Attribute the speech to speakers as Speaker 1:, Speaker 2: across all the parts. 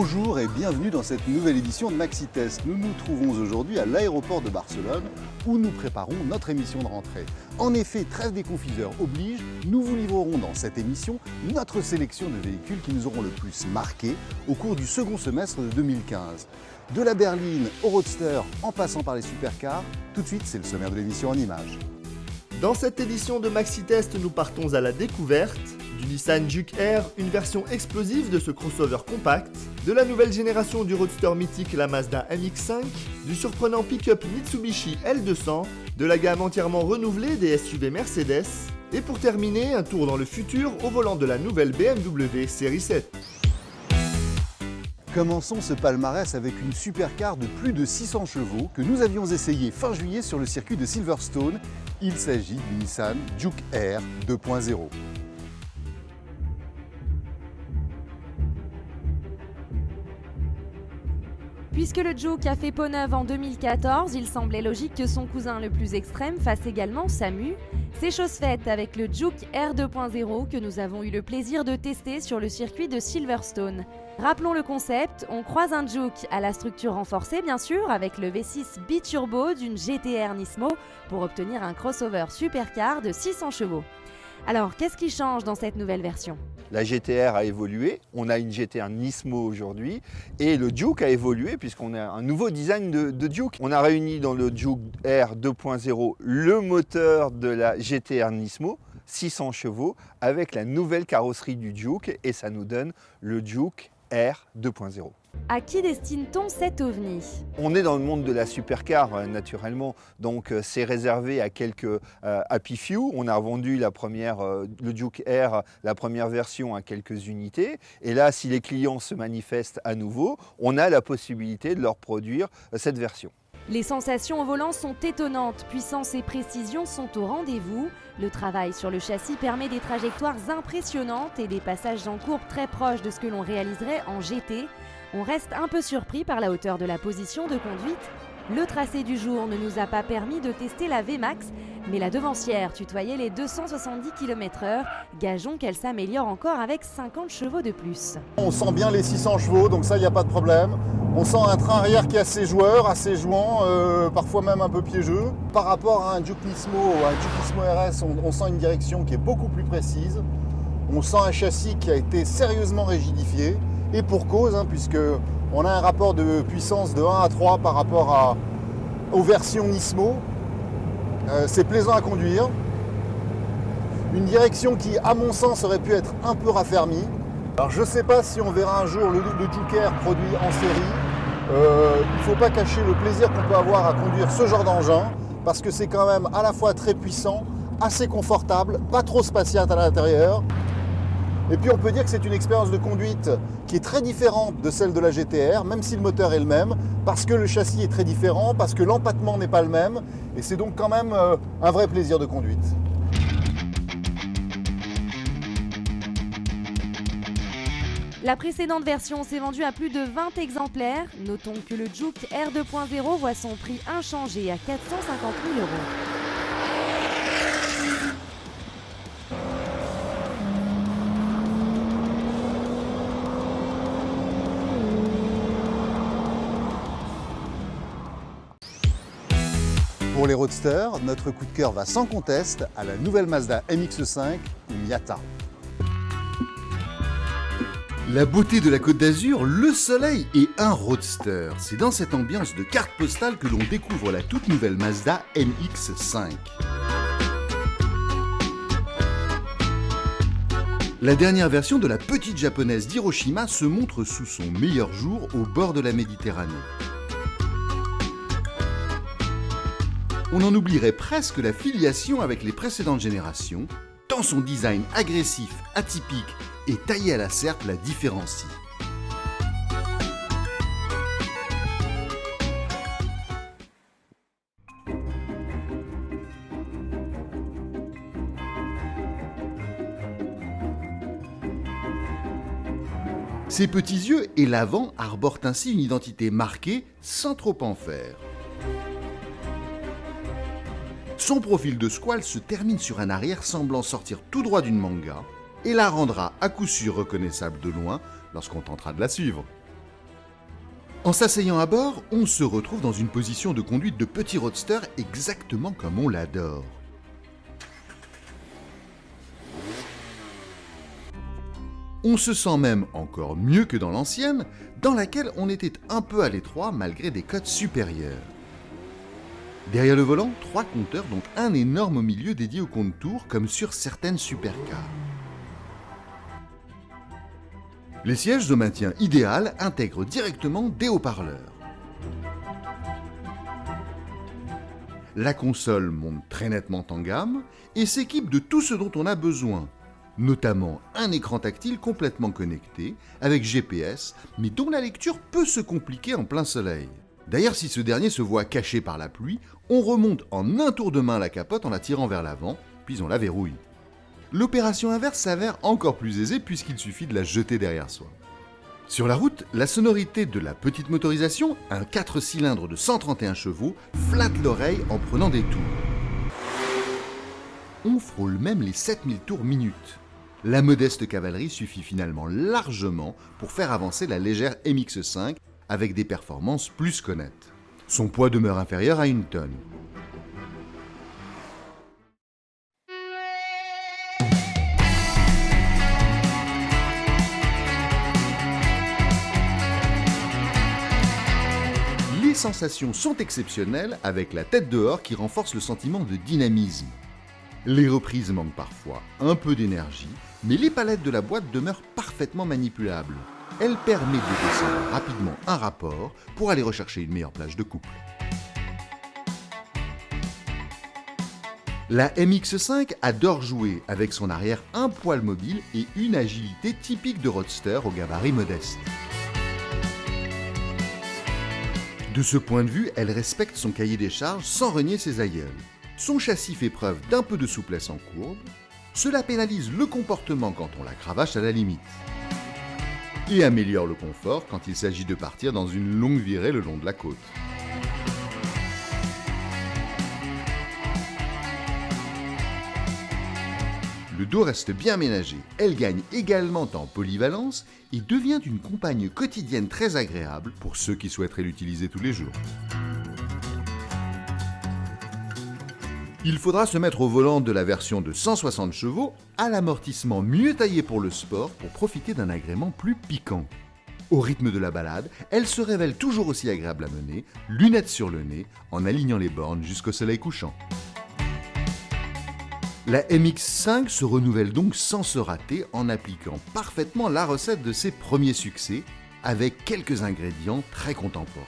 Speaker 1: Bonjour et bienvenue dans cette nouvelle édition de MaxiTest. Nous nous trouvons aujourd'hui à l'aéroport de Barcelone où nous préparons notre émission de rentrée. En effet, trêve des confiseurs oblige, nous vous livrerons dans cette émission notre sélection de véhicules qui nous auront le plus marqué au cours du second semestre de 2015. De la berline au roadster en passant par les supercars, tout de suite c'est le sommaire de l'émission en images.
Speaker 2: Dans cette édition de MaxiTest, nous partons à la découverte du Nissan Juke Air, une version explosive de ce crossover compact, de la nouvelle génération du roadster mythique la Mazda MX-5, du surprenant pick-up Mitsubishi L200, de la gamme entièrement renouvelée des SUV Mercedes, et pour terminer, un tour dans le futur au volant de la nouvelle BMW Série 7.
Speaker 1: Commençons ce palmarès avec une supercar de plus de 600 chevaux que nous avions essayé fin juillet sur le circuit de Silverstone. Il s'agit du Nissan Juke Air 2.0.
Speaker 3: Puisque le Juke a fait peau neuve en 2014, il semblait logique que son cousin le plus extrême fasse également sa mue. C'est chose faite avec le Juke Air 2.0 que nous avons eu le plaisir de tester sur le circuit de Silverstone. Rappelons le concept, on croise un Juke à la structure renforcée bien sûr avec le V6 biturbo d'une GT-R Nismo pour obtenir un crossover supercar de 600 chevaux. Alors qu'est-ce qui change dans cette nouvelle version ?
Speaker 4: La GT-R a évolué, on a une GT-R Nismo aujourd'hui et le Juke a évolué puisqu'on a un nouveau design de Juke. On a réuni dans le Juke Air 2.0 le moteur de la GT-R Nismo, 600 chevaux, avec la nouvelle carrosserie du Juke et ça nous donne le Juke Air 2.0.
Speaker 3: À qui destine-t-on cet ovni ?
Speaker 4: On est dans le monde de la supercar naturellement, donc c'est réservé à quelques happy few. On a vendu le Juke Air, la première version à quelques unités. Et là, si les clients se manifestent à nouveau, on a la possibilité de leur produire cette version.
Speaker 3: Les sensations au volant sont étonnantes, puissance et précision sont au rendez-vous. Le travail sur le châssis permet des trajectoires impressionnantes et des passages en courbe très proches de ce que l'on réaliserait en GT. On reste un peu surpris par la hauteur de la position de conduite. Le tracé du jour ne nous a pas permis de tester la VMAX, mais la devancière tutoyait les 270 km/h. Gageons qu'elle s'améliore encore avec 50 chevaux de plus.
Speaker 1: On sent bien les 600 chevaux, donc ça, il n'y a pas de problème. On sent un train arrière qui est assez joueur, assez jouant, parfois même un peu piégeux. Par rapport à un Juke Nismo ou un Juke Nismo RS, on sent une direction qui est beaucoup plus précise. On sent un châssis qui a été sérieusement rigidifié. Et pour cause, puisque on a un rapport de puissance de 1 à 3 par rapport aux versions Nismo. C'est plaisant à conduire. Une direction qui, à mon sens, aurait pu être un peu raffermie. Alors je ne sais pas si on verra un jour le Juke Air produit en série. Il ne faut pas cacher le plaisir qu'on peut avoir à conduire ce genre d'engin, parce que c'est quand même à la fois très puissant, assez confortable, pas trop spatial à l'intérieur. Et puis on peut dire que c'est une expérience de conduite qui est très différente de celle de la GT-R, même si le moteur est le même, parce que le châssis est très différent, parce que l'empattement n'est pas le même, et c'est donc quand même un vrai plaisir de conduite.
Speaker 3: La précédente version s'est vendue à plus de 20 exemplaires. Notons que le Juke Air 2.0 voit son prix inchangé à 450 000 €.
Speaker 1: Pour les roadsters, notre coup de cœur va sans conteste à la nouvelle Mazda MX-5 Miata.
Speaker 5: La beauté de la Côte d'Azur, le soleil et un roadster. C'est dans cette ambiance de carte postale que l'on découvre la toute nouvelle Mazda MX-5. La dernière version de la petite japonaise d'Hiroshima se montre sous son meilleur jour au bord de la Méditerranée. On en oublierait presque la filiation avec les précédentes générations, tant son design agressif, atypique et taillé à la serpe la différencie. Ses petits yeux et l'avant arborent ainsi une identité marquée sans trop en faire. Son profil de squale se termine sur un arrière semblant sortir tout droit d'une manga et la rendra à coup sûr reconnaissable de loin lorsqu'on tentera de la suivre. En s'asseyant à bord, on se retrouve dans une position de conduite de petit roadster exactement comme on l'adore. On se sent même encore mieux que dans l'ancienne, dans laquelle on était un peu à l'étroit malgré des cotes supérieures. Derrière le volant, 3 compteurs, dont un énorme au milieu dédié au compte-tours, comme sur certaines supercars. Les sièges de maintien idéal intègrent directement des haut-parleurs. La console monte très nettement en gamme et s'équipe de tout ce dont on a besoin, notamment un écran tactile complètement connecté avec GPS, mais dont la lecture peut se compliquer en plein soleil. D'ailleurs, si ce dernier se voit caché par la pluie, on remonte en un tour de main la capote en la tirant vers l'avant, puis on la verrouille. L'opération inverse s'avère encore plus aisée puisqu'il suffit de la jeter derrière soi. Sur la route, la sonorité de la petite motorisation, un 4 cylindres de 131 chevaux, flatte l'oreille en prenant des tours. On frôle même les 7000 tours minute. La modeste cavalerie suffit finalement largement pour faire avancer la légère MX5 avec des performances plus qu'honnêtes. Son poids demeure inférieur à 1 tonne. Les sensations sont exceptionnelles avec la tête dehors qui renforce le sentiment de dynamisme. Les reprises manquent parfois un peu d'énergie, mais les palettes de la boîte demeurent parfaitement manipulables. Elle permet de descendre rapidement un rapport pour aller rechercher une meilleure plage de couple. La MX5 adore jouer avec son arrière un poil mobile et une agilité typique de roadster au gabarit modeste. De ce point de vue, elle respecte son cahier des charges sans renier ses aïeuls. Son châssis fait preuve d'un peu de souplesse en courbe. Cela pénalise le comportement quand on la cravache à la limite. Et améliore le confort quand il s'agit de partir dans une longue virée le long de la côte. Le dos reste bien ménagé, elle gagne également en polyvalence et devient une compagne quotidienne très agréable pour ceux qui souhaiteraient l'utiliser tous les jours. Il faudra se mettre au volant de la version de 160 chevaux à l'amortissement mieux taillé pour le sport pour profiter d'un agrément plus piquant. Au rythme de la balade, elle se révèle toujours aussi agréable à mener, lunettes sur le nez, en alignant les bornes jusqu'au soleil couchant. La MX5 se renouvelle donc sans se rater en appliquant parfaitement la recette de ses premiers succès, avec quelques ingrédients très contemporains.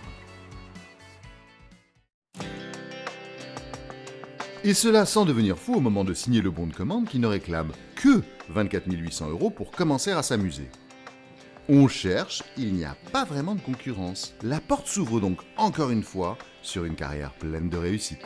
Speaker 5: Et cela sans devenir fou au moment de signer le bon de commande qui ne réclame que 24 800 € pour commencer à s'amuser. On cherche, il n'y a pas vraiment de concurrence. La porte s'ouvre donc encore une fois sur une carrière pleine de réussite.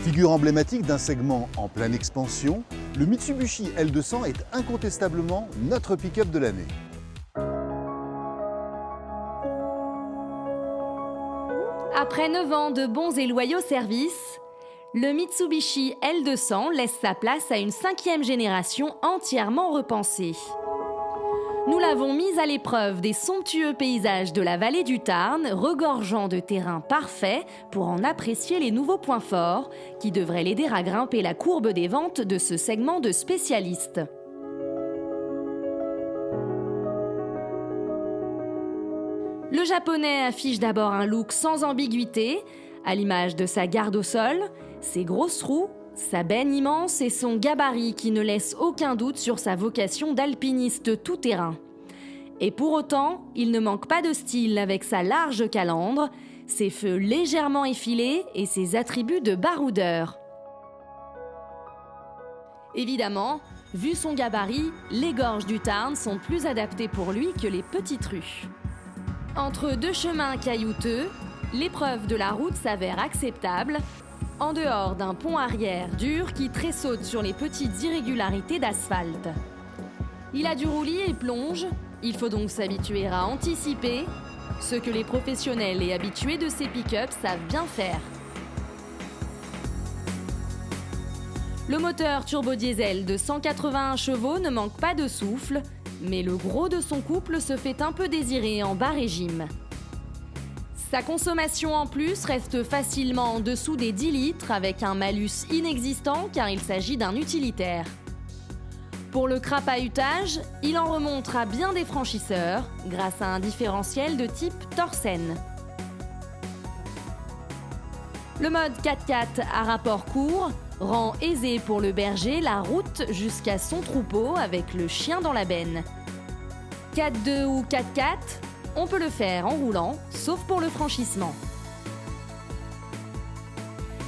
Speaker 1: Figure emblématique d'un segment en pleine expansion, le Mitsubishi L200 est incontestablement notre pick-up de l'année.
Speaker 3: Après 9 ans de bons et loyaux services, le Mitsubishi L200 laisse sa place à une 5e génération entièrement repensée. Nous l'avons mise à l'épreuve des somptueux paysages de la vallée du Tarn, regorgeant de terrains parfaits pour en apprécier les nouveaux points forts qui devraient l'aider à grimper la courbe des ventes de ce segment de spécialistes. Le japonais affiche d'abord un look sans ambiguïté, à l'image de sa garde au sol, ses grosses roues, sa benne immense et son gabarit qui ne laisse aucun doute sur sa vocation d'alpiniste tout-terrain. Et pour autant, il ne manque pas de style avec sa large calandre, ses feux légèrement effilés et ses attributs de baroudeur. Évidemment, vu son gabarit, les gorges du Tarn sont plus adaptées pour lui que les petites rues. Entre deux chemins caillouteux, l'épreuve de la route s'avère acceptable, en dehors d'un pont arrière dur qui tressaute sur les petites irrégularités d'asphalte. Il a du roulis et plonge, il faut donc s'habituer à anticiper, ce que les professionnels et habitués de ces pick-up savent bien faire. Le moteur turbo-diesel de 181 chevaux ne manque pas de souffle, mais le gros de son couple se fait un peu désirer en bas régime. Sa consommation en plus reste facilement en dessous des 10 litres avec un malus inexistant car il s'agit d'un utilitaire. Pour le crapahutage, il en remonte à bien des franchisseurs grâce à un différentiel de type Torsen. Le mode 4x4 à rapport court rend aisé pour le berger la route jusqu'à son troupeau avec le chien dans la benne. 4x2 ou 4x4, on peut le faire en roulant, sauf pour le franchissement.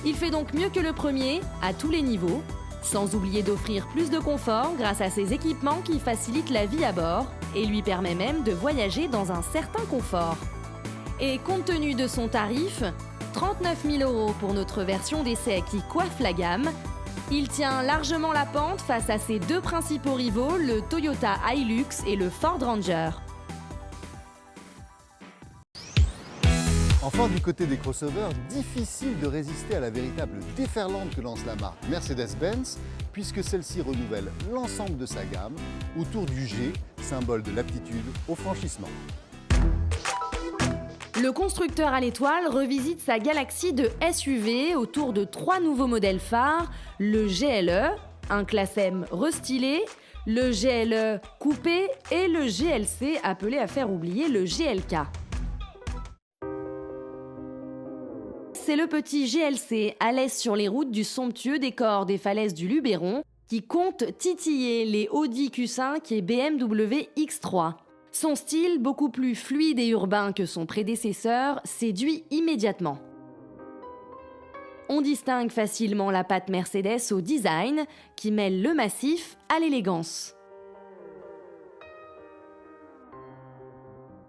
Speaker 3: Il fait donc mieux que le premier, à tous les niveaux, sans oublier d'offrir plus de confort grâce à ses équipements qui facilitent la vie à bord et lui permet même de voyager dans un certain confort. Et compte tenu de son tarif, 39 000 € pour notre version d'essai qui coiffe la gamme, il tient largement la pente face à ses deux principaux rivaux, le Toyota Hilux et le Ford Ranger.
Speaker 1: Enfin, du côté des crossovers, difficile de résister à la véritable déferlante que lance la marque Mercedes-Benz, puisque celle-ci renouvelle l'ensemble de sa gamme autour du G, symbole de l'aptitude au franchissement.
Speaker 3: Le constructeur à l'étoile revisite sa galaxie de SUV autour de 3 nouveaux modèles phares, le GLE, un classe M restylé, le GLE coupé et le GLC appelé à faire oublier le GLK. C'est le petit GLC à l'aise sur les routes du somptueux décor des falaises du Luberon qui compte titiller les Audi Q5 et BMW X3. Son style, beaucoup plus fluide et urbain que son prédécesseur, séduit immédiatement. On distingue facilement la patte Mercedes au design qui mêle le massif à l'élégance.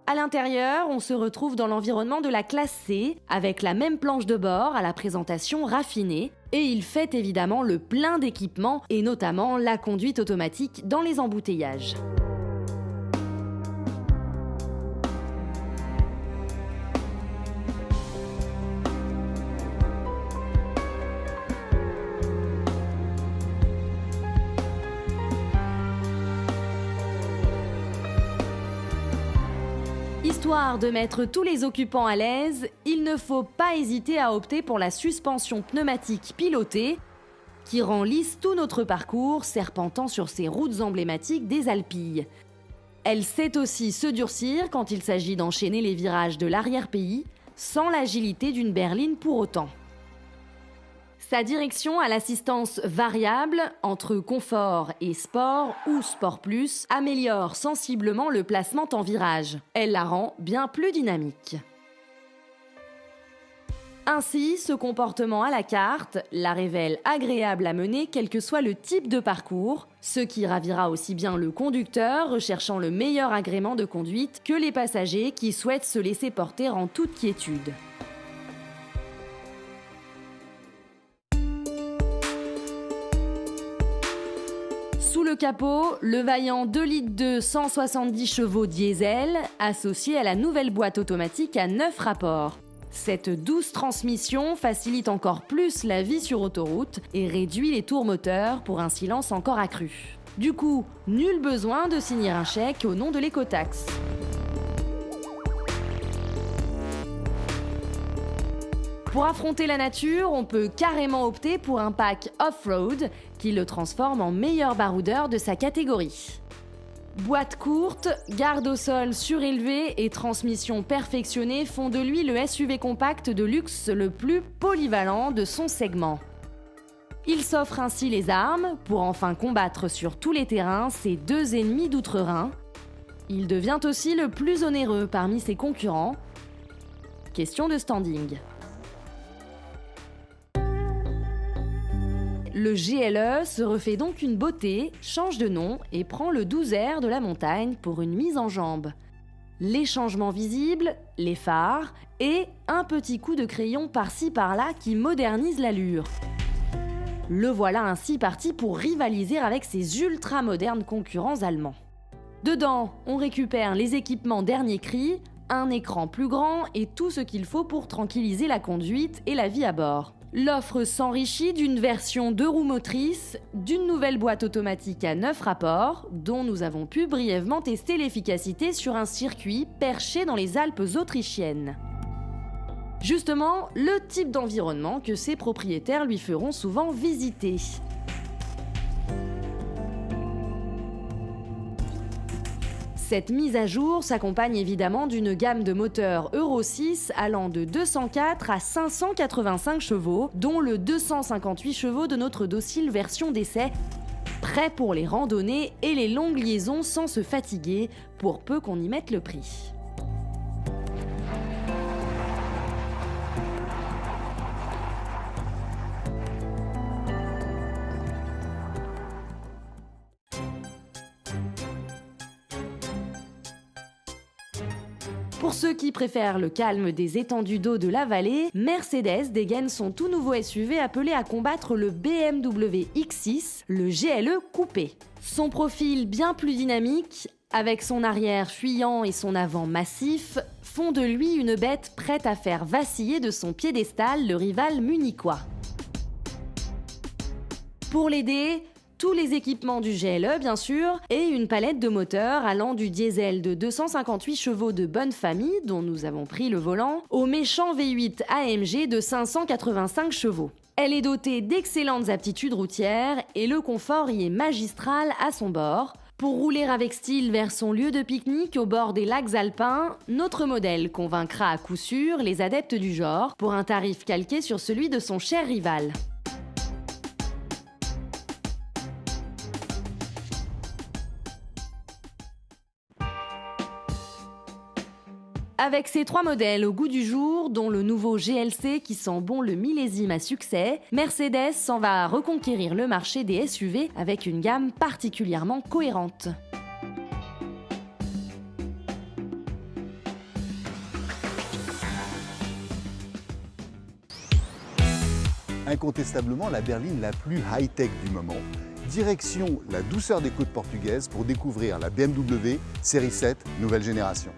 Speaker 3: À l'intérieur, on se retrouve dans l'environnement de la classe C, avec la même planche de bord à la présentation raffinée, et il fait évidemment le plein d'équipements, et notamment la conduite automatique dans les embouteillages. Histoire de mettre tous les occupants à l'aise, il ne faut pas hésiter à opter pour la suspension pneumatique pilotée qui rend lisse tout notre parcours serpentant sur ces routes emblématiques des Alpilles. Elle sait aussi se durcir quand il s'agit d'enchaîner les virages de l'arrière-pays sans l'agilité d'une berline pour autant. Sa direction à l'assistance variable entre confort et sport ou sport plus améliore sensiblement le placement en virage. Elle la rend bien plus dynamique. Ainsi, ce comportement à la carte la révèle agréable à mener quel que soit le type de parcours, ce qui ravira aussi bien le conducteur recherchant le meilleur agrément de conduite que les passagers qui souhaitent se laisser porter en toute quiétude. Sous le capot, le vaillant 2,2 litres 170 chevaux diesel, associé à la nouvelle boîte automatique à 9 rapports. Cette douce transmission facilite encore plus la vie sur autoroute et réduit les tours moteurs pour un silence encore accru. Du coup, nul besoin de signer un chèque au nom de l'écotaxe. Pour affronter la nature, on peut carrément opter pour un pack off-road qui le transforme en meilleur baroudeur de sa catégorie. Boîte courte, garde au sol surélevée et transmission perfectionnée font de lui le SUV compact de luxe le plus polyvalent de son segment. Il s'offre ainsi les armes pour enfin combattre sur tous les terrains ses deux ennemis d'outre-Rhin. Il devient aussi le plus onéreux parmi ses concurrents. Question de standing. Le GLE se refait donc une beauté, change de nom et prend le 12R de la montagne pour une mise en jambe. Les changements visibles, les phares et un petit coup de crayon par-ci par-là qui modernise l'allure. Le voilà ainsi parti pour rivaliser avec ses ultra-modernes concurrents allemands. Dedans, on récupère les équipements dernier cri, un écran plus grand et tout ce qu'il faut pour tranquilliser la conduite et la vie à bord. L'offre s'enrichit d'une version 2 roues motrices, d'une nouvelle boîte automatique à 9 rapports, dont nous avons pu brièvement tester l'efficacité sur un circuit perché dans les Alpes autrichiennes. Justement, le type d'environnement que ses propriétaires lui feront souvent visiter. Cette mise à jour s'accompagne évidemment d'une gamme de moteurs Euro 6 allant de 204 à 585 chevaux, dont le 258 chevaux de notre docile version d'essai, prêt pour les randonnées et les longues liaisons sans se fatiguer, pour peu qu'on y mette le prix. Pour ceux qui préfèrent le calme des étendues d'eau de la vallée, Mercedes dégaine son tout nouveau SUV appelé à combattre le BMW X6, le GLE coupé. Son profil bien plus dynamique, avec son arrière fuyant et son avant massif, font de lui une bête prête à faire vaciller de son piédestal le rival munichois. Pour l'aider, tous les équipements du GLE bien sûr, et une palette de moteurs allant du diesel de 258 chevaux de bonne famille, dont nous avons pris le volant, au méchant V8 AMG de 585 chevaux. Elle est dotée d'excellentes aptitudes routières et le confort y est magistral à son bord. Pour rouler avec style vers son lieu de pique-nique au bord des lacs alpins, notre modèle convaincra à coup sûr les adeptes du genre pour un tarif calqué sur celui de son cher rival. Avec ces 3 modèles au goût du jour, dont le nouveau GLC qui sent bon le millésime à succès, Mercedes s'en va reconquérir le marché des SUV avec une gamme particulièrement cohérente.
Speaker 1: Incontestablement la berline la plus high-tech du moment. Direction la douceur des côtes portugaises pour découvrir la BMW Série 7 nouvelle génération.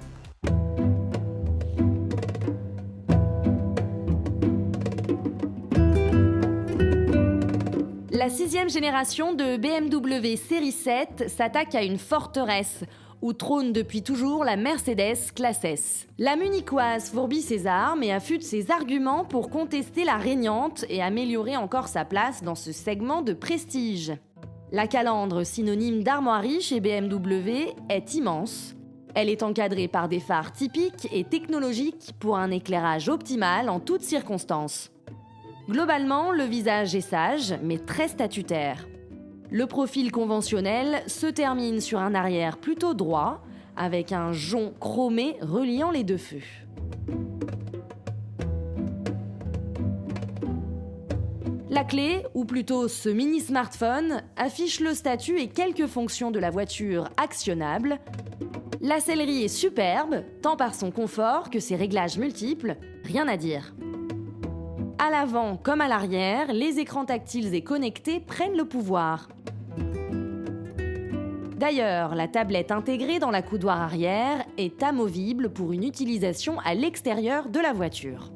Speaker 3: La 6e génération de BMW Série 7 s'attaque à une forteresse où trône depuis toujours la Mercedes classe S. La munichoise fourbit ses armes et affûte ses arguments pour contester la régnante et améliorer encore sa place dans ce segment de prestige. La calandre, synonyme d'armoirie chez BMW, est immense. Elle est encadrée par des phares typiques et technologiques pour un éclairage optimal en toutes circonstances. Globalement, le visage est sage, mais très statutaire. Le profil conventionnel se termine sur un arrière plutôt droit, avec un jonc chromé reliant les deux feux. La clé, ou plutôt ce mini-smartphone, affiche le statut et quelques fonctions de la voiture actionnables. La sellerie est superbe, tant par son confort que ses réglages multiples, rien à dire. À l'avant comme à l'arrière, les écrans tactiles et connectés prennent le pouvoir. D'ailleurs, la tablette intégrée dans la coudoir arrière est amovible pour une utilisation à l'extérieur de la voiture.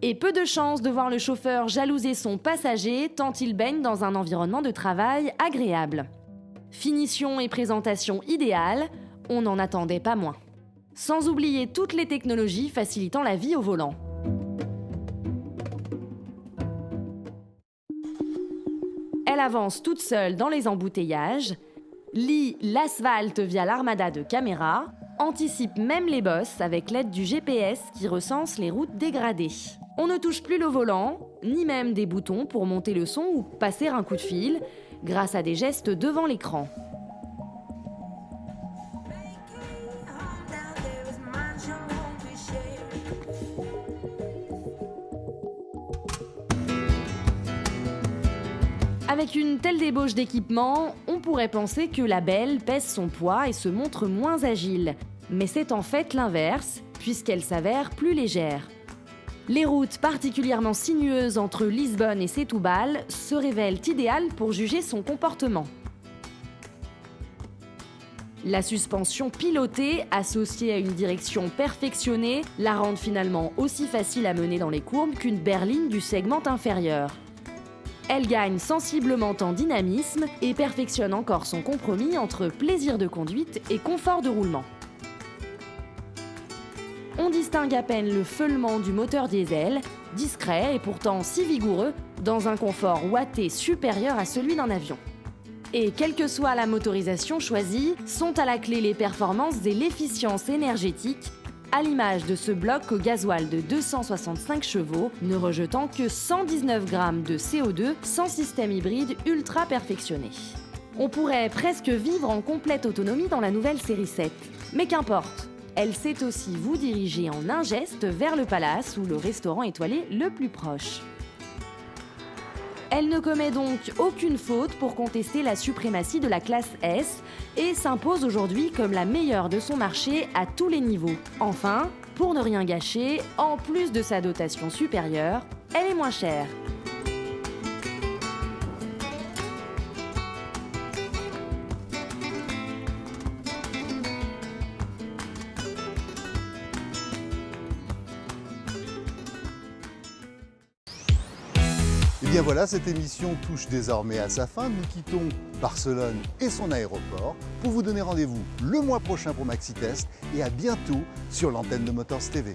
Speaker 3: Et peu de chance de voir le chauffeur jalouser son passager tant il baigne dans un environnement de travail agréable. Finition et présentation idéales, on n'en attendait pas moins. Sans oublier toutes les technologies facilitant la vie au volant. Elle avance toute seule dans les embouteillages, lie l'asphalte via l'armada de caméras, anticipe même les bosses avec l'aide du GPS qui recense les routes dégradées. On ne touche plus le volant, ni même des boutons pour monter le son ou passer un coup de fil, grâce à des gestes devant l'écran. Avec une telle débauche d'équipement, on pourrait penser que la belle pèse son poids et se montre moins agile. Mais c'est en fait l'inverse, puisqu'elle s'avère plus légère. Les routes particulièrement sinueuses entre Lisbonne et Setúbal se révèlent idéales pour juger son comportement. La suspension pilotée, associée à une direction perfectionnée, la rend finalement aussi facile à mener dans les courbes qu'une berline du segment inférieur. Elle gagne sensiblement en dynamisme et perfectionne encore son compromis entre plaisir de conduite et confort de roulement. On distingue à peine le feulement du moteur diesel, discret et pourtant si vigoureux, dans un confort watté supérieur à celui d'un avion. Et quelle que soit la motorisation choisie, sont à la clé les performances et l'efficience énergétique, à l'image de ce bloc au gasoil de 265 chevaux, ne rejetant que 119 grammes de CO2 sans système hybride ultra perfectionné. On pourrait presque vivre en complète autonomie dans la nouvelle série 7. Mais qu'importe, elle sait aussi vous diriger en un geste vers le palace ou le restaurant étoilé le plus proche. Elle ne commet donc aucune faute pour contester la suprématie de la classe S et s'impose aujourd'hui comme la meilleure de son marché à tous les niveaux. Enfin, pour ne rien gâcher, en plus de sa dotation supérieure, elle est moins chère.
Speaker 1: Et bien voilà, cette émission touche désormais à sa fin. Nous quittons Barcelone et son aéroport pour vous donner rendez-vous le mois prochain pour Maxi Test et à bientôt sur l'antenne de Motors TV.